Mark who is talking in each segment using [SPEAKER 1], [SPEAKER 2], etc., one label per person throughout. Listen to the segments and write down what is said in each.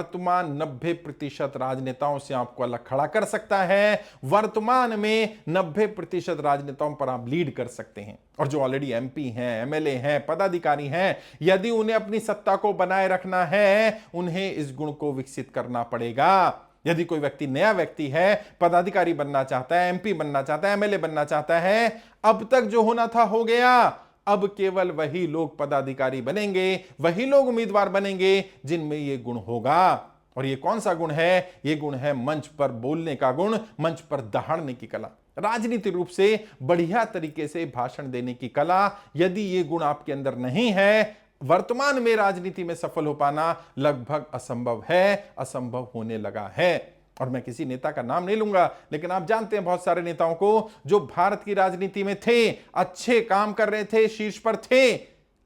[SPEAKER 1] वर्तमान 90% राजनेताओं से आपको अलग खड़ा कर सकता है। वर्तमान में 90% राजनेताओं पर आप लीड कर सकते हैं। और जो ऑलरेडी एमपी हैं, एमएलए हैं, पदाधिकारी हैं, यदि उन्हें अपनी सत्ता को बनाए रखना है, उन्हें इस गुण को विकसित करना पड़ेगा। यदि कोई व्यक्ति, नया व्यक्ति है, पदाधिकारी बनना चाहता है, एमपी बनना चाहता है, एमएलए बनना चाहता है, अब तक जो होना था हो गया। अब केवल वही लोग पदाधिकारी बनेंगे, वही लोग उम्मीदवार बनेंगे जिनमें यह गुण होगा। और ये कौन सा गुण है? ये गुण है मंच पर बोलने का गुण, मंच पर दहाड़ने की कला, राजनीतिक रूप से बढ़िया तरीके से भाषण देने की कला। यदि ये गुण आपके अंदर नहीं है, वर्तमान में राजनीति में सफल हो पाना लगभग असंभव है, असंभव होने लगा है। और मैं किसी नेता का नाम नहीं लूंगा, लेकिन आप जानते हैं बहुत सारे नेताओं को जो भारत की राजनीति में थे, अच्छे काम कर रहे थे, शीर्ष पर थे,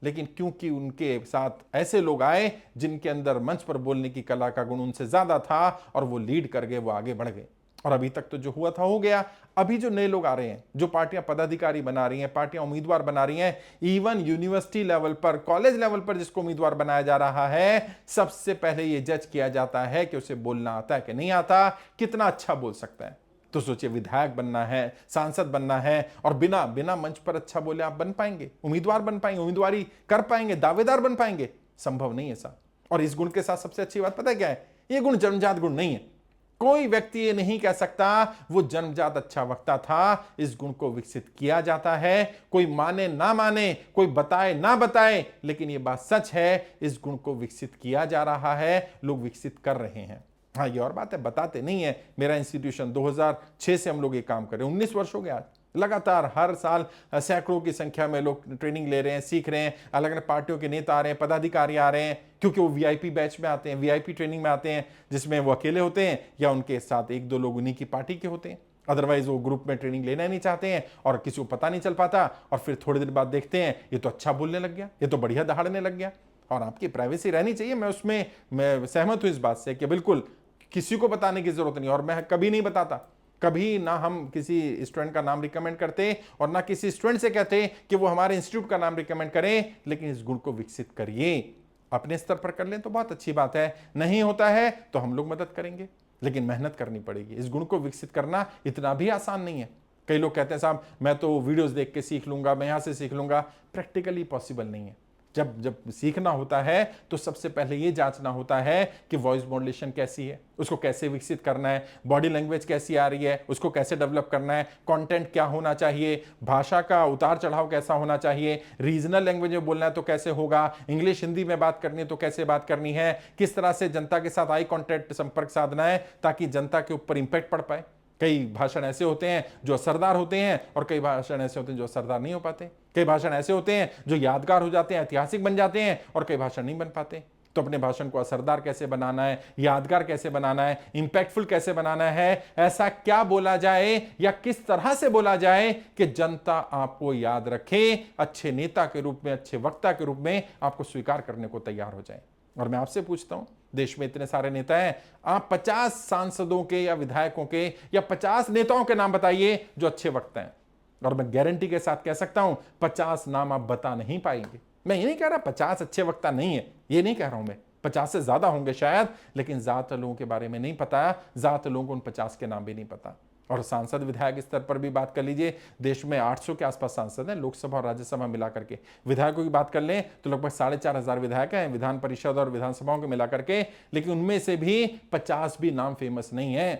[SPEAKER 1] लेकिन क्योंकि उनके साथ ऐसे लोग आए जिनके अंदर मंच पर बोलने की कला का गुण उनसे ज्यादा था और वो लीड कर गए, वो आगे बढ़ गए। और अभी तक तो जो हुआ था हो गया। अभी जो नए लोग आ रहे हैं, जो पार्टियां पदाधिकारी बना रही हैं, पार्टियां उम्मीदवार बना रही हैं, इवन यूनिवर्सिटी लेवल पर, कॉलेज लेवल पर जिसको उम्मीदवार बनाया जा रहा है, सबसे पहले यह जज किया जाता है कि उसे बोलना आता है कि नहीं आता, कितना अच्छा बोल सकता है। तो सोचिए, विधायक बनना है, सांसद बनना है, और बिना बिना मंच पर अच्छा बोले आप बन पाएंगे, उम्मीदवार बन पाएंगे, उम्मीदवारी कर पाएंगे, दावेदार बन पाएंगे? संभव नहीं है साहब। और इस गुण के साथ सबसे अच्छी बात पता है क्या है? यह गुण जन्मजात गुण नहीं है। कोई व्यक्ति ये नहीं कह सकता वो जन्मजात अच्छा वक्ता था। इस गुण को विकसित किया जाता है। कोई माने ना माने, कोई बताए ना बताए, लेकिन ये बात सच है, इस गुण को विकसित किया जा रहा है, लोग विकसित कर रहे हैं। हाँ, ये और बात है, बताते नहीं है। मेरा इंस्टीट्यूशन 2006 से हम लोग ये काम कर रहे हैं, 19 वर्ष हो गया। लगातार हर साल सैकड़ों की संख्या में लोग ट्रेनिंग ले रहे हैं, सीख रहे हैं। अलग अलग पार्टियों के नेता आ रहे हैं, पदाधिकारी आ रहे हैं, क्योंकि वो वीआईपी बैच में आते हैं, वीआईपी ट्रेनिंग में आते हैं, जिसमें वो अकेले होते हैं या उनके साथ एक दो लोग उन्हीं की पार्टी के होते हैं। अदरवाइज वो ग्रुप में ट्रेनिंग लेना नहीं चाहते हैं और किसी को पता नहीं चल पाता, और फिर थोड़ी देर बाद देखते हैं ये तो अच्छा बोलने लग गया, ये तो बढ़िया दहाड़ने लग गया। और आपकी प्राइवेसी रहनी चाहिए, मैं सहमत हूं इस बात से कि बिल्कुल किसी को बताने की जरूरत नहीं। और मैं कभी नहीं बताता, कभी ना हम किसी स्टूडेंट का नाम रिकमेंड करते और ना किसी स्टूडेंट से कहते कि वो हमारे इंस्टीट्यूट का नाम रिकमेंड करें। लेकिन इस गुण को विकसित करिए, अपने स्तर पर कर लें तो बहुत अच्छी बात है। नहीं होता है तो हम लोग मदद करेंगे, लेकिन मेहनत करनी पड़ेगी। इस गुण को विकसित करना इतना भी आसान नहीं है। कई लोग कहते हैं साहब मैं तो वीडियोस देख के सीख लूंगा, मैं यहां से सीख लूंगा। प्रैक्टिकली पॉसिबल नहीं है। जब सीखना होता है तो सबसे पहले यह जांचना होता है कि वॉइस मॉड्यूलेशन कैसी है, उसको कैसे विकसित करना है, बॉडी लैंग्वेज कैसी आ रही है, उसको कैसे डेवलप करना है, कंटेंट क्या होना चाहिए, भाषा का उतार चढ़ाव कैसा होना चाहिए, रीजनल लैंग्वेज में बोलना है तो कैसे होगा, इंग्लिश हिंदी में बात करनी है तो कैसे बात करनी है, किस तरह से जनता के साथ आई कांटेक्ट संपर्क साधना है ताकि जनता के ऊपर इंपैक्ट पड़ पाए। कई भाषण ऐसे होते हैं जो असरदार होते हैं और कई भाषण ऐसे होते हैं जो असरदार नहीं हो पाते। कई भाषण ऐसे होते हैं जो यादगार हो जाते हैं, ऐतिहासिक बन जाते हैं, और कई भाषण नहीं बन पाते। तो अपने भाषण को असरदार कैसे बनाना है, यादगार कैसे बनाना है, इंपैक्टफुल कैसे बनाना है, ऐसा क्या बोला जाए या किस तरह से बोला जाए कि जनता आपको याद रखे, अच्छे नेता के रूप में, अच्छे वक्ता के रूप में आपको स्वीकार करने को तैयार हो जाए। और मैं आपसे पूछता हूं, देश में इतने सारे नेता हैं, आप 50 सांसदों के या विधायकों के या 50 नेताओं के नाम बताइए जो अच्छे वक्ता हैं, और मैं गारंटी के साथ कह सकता हूं 50 नाम आप बता नहीं पाएंगे। मैं ये नहीं कह रहा 50 अच्छे वक्ता नहीं है, ये नहीं कह रहा हूं मैं, 50 से ज्यादा होंगे शायद, लेकिन ज्यादातर लोगों के बारे में नहीं पता, ज्यादातर लोगों को उन 50 के नाम भी नहीं पता। और सांसद विधायक स्तर पर भी बात कर लीजिए, देश में 800 के आसपास सांसद हैं, लोकसभा और राज्यसभा मिला करके। विधायकों की बात कर लें तो लगभग 4,500 विधायक हैं विधान परिषद और विधानसभाओं के मिला करके, लेकिन उनमें से भी 50 भी नाम फेमस नहीं है।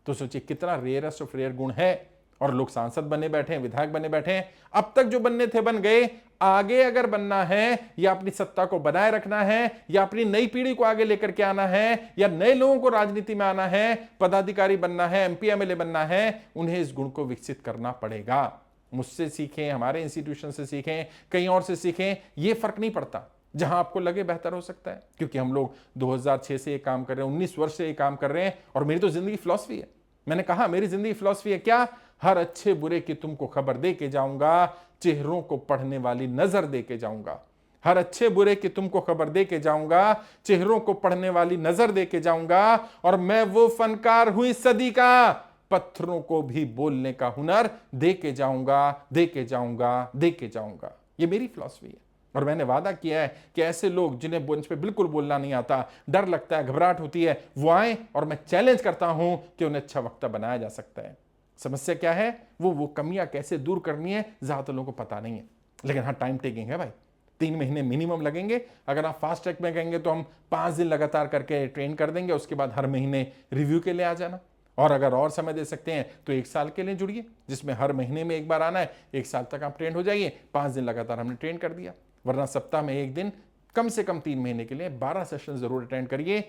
[SPEAKER 1] तो सोचिए कितना रेयरेस्ट ऑफ रेयर गुण है। और लोग सांसद बने बैठे हैं, विधायक बने बैठे हैं, अब तक जो बनने थे बन गए। आगे अगर बनना है या अपनी सत्ता को बनाए रखना है या अपनी नई पीढ़ी को आगे लेकर के आना है या नए लोगों को राजनीति में आना है, पदाधिकारी बनना है, एमपी एमएलए बनना है, उन्हें इस गुण को विकसित करना पड़ेगा। मुझसे सीखें, हमारे इंस्टीट्यूशन से सीखें, कहीं और से सीखें, यह फर्क नहीं पड़ता। जहां आपको लगे बेहतर हो सकता है, क्योंकि हम लोग 2006 से ये काम कर रहे हैं, 19 वर्ष से ये काम कर रहे हैं, और मेरी तो जिंदगी फिलॉसफी है। मैंने कहा मेरी जिंदगी फिलॉसफी है क्या? हर अच्छे बुरे की तुमको खबर दे के जाऊंगा, चेहरों को पढ़ने वाली नजर दे के जाऊंगा। हर अच्छे बुरे की तुमको खबर दे के जाऊंगा, चेहरों को पढ़ने वाली नजर दे के जाऊंगा, और मैं वो फनकार हुई सदी का, पत्थरों को भी बोलने का हुनर दे के जाऊंगा, दे के जाऊंगा, दे के जाऊंगा। ये मेरी फिलॉसफी है। और मैंने वादा किया है कि ऐसे लोग जिन्हें मंच पे बिल्कुल बोलना नहीं आता, डर लगता है, घबराहट होती है, वो आए और मैं चैलेंज करता हूं कि उन्हें अच्छा वक्ता बनाया जा सकता है। समस्या क्या है? वो कमियां कैसे दूर करनी है, ज्यादातर लोगों को पता नहीं है। लेकिन हाँ, टाइम टेकिंग है भाई, 3 महीने मिनिमम लगेंगे। अगर आप फास्ट ट्रैक में कहेंगे तो हम 5 दिन लगातार करके ट्रेन कर देंगे, उसके बाद हर महीने रिव्यू के लिए आ जाना। और अगर और समय दे सकते हैं तो 1 साल के लिए जुड़िए, जिसमें हर महीने में एक बार आना है। 1 साल तक आप ट्रेन हो जाइए, 5 दिन लगातार हमने ट्रेन कर दिया। वरना सप्ताह में 1 दिन, कम से कम 3 महीने के लिए 12 सेशन जरूर अटेंड करिए।